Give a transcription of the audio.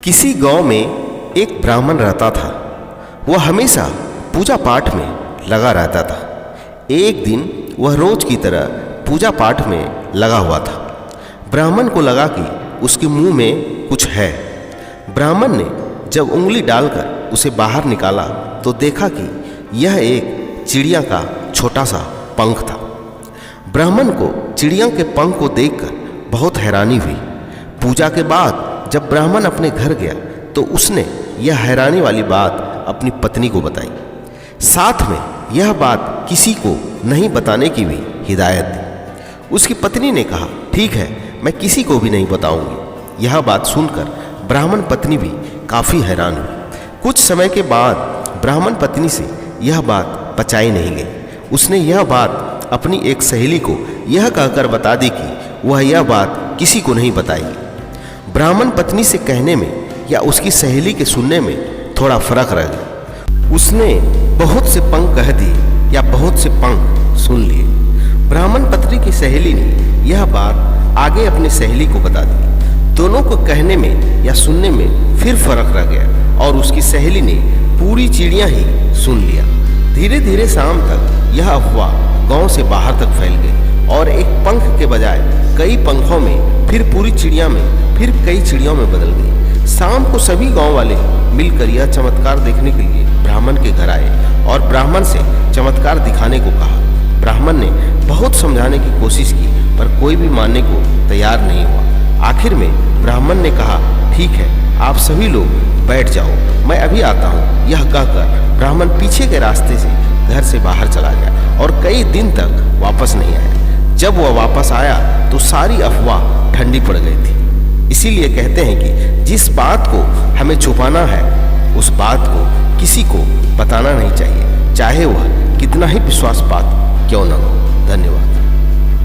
किसी गांव में एक ब्राह्मण रहता था। वह हमेशा पूजा पाठ में लगा रहता था। एक दिन वह रोज की तरह पूजा पाठ में लगा हुआ था। ब्राह्मण को लगा कि उसके मुंह में कुछ है। ब्राह्मण ने जब उंगली डालकर उसे बाहर निकाला तो देखा कि यह एक चिड़िया का छोटा सा पंख था। ब्राह्मण को चिड़िया के पंख को देखकर बहुत हैरानी हुई। पूजा के बाद जब ब्राह्मण अपने घर गया तो उसने यह हैरानी वाली बात अपनी पत्नी को बताई। साथ में यह बात किसी को नहीं बताने की भी हिदायत दी। उसकी पत्नी ने कहा, ठीक है, मैं किसी को भी नहीं बताऊंगी। यह बात सुनकर ब्राह्मण पत्नी भी काफ़ी हैरान हुई। कुछ समय के बाद ब्राह्मण पत्नी से यह बात पचाई नहीं गई। उसने यह बात अपनी एक सहेली को यह कहकर बता दी कि वह यह बात किसी को नहीं बताएगी। ब्राह्मण पत्नी से कहने में या उसकी सहेली के सुनने में थोड़ा फर्क रह गया। उसने बहुत से पंख कह दिए या बहुत से पंख सुन लिए। ब्राह्मण पत्नी की सहेली ने यह बात आगे अपनी सहेली को बता दी। दोनों को कहने में या सुनने में फिर फर्क रह गया और उसकी सहेली ने पूरी चिड़िया ही सुन लिया। धीरे धीरे शाम तक यह अफवाह गांव से बाहर तक फैल गई और एक पंख के बजाय कई पंखों में, फिर पूरी चिड़िया में, फिर कई चिड़ियों में बदल गई। शाम को सभी गांव वाले मिलकर यह चमत्कार देखने के लिए ब्राह्मण के घर आए और ब्राह्मण से चमत्कार दिखाने को कहा। ब्राह्मण ने बहुत समझाने की कोशिश की पर कोई भी मानने को तैयार नहीं हुआ। आखिर में ब्राह्मण ने कहा, ठीक है, आप सभी लोग बैठ जाओ, मैं अभी आता हूँ। यह कहकर ब्राह्मण पीछे के रास्ते से घर से बाहर चला गया और कई दिन तक वापस नहीं आया। जब वह वापस आया तो सारी अफवाह ठंडी पड़ गई थी। इसीलिए कहते हैं कि जिस बात को हमें छुपाना है उस बात को किसी को बताना नहीं चाहिए, चाहे वह कितना ही विश्वास बात क्यों न हो। धन्यवाद।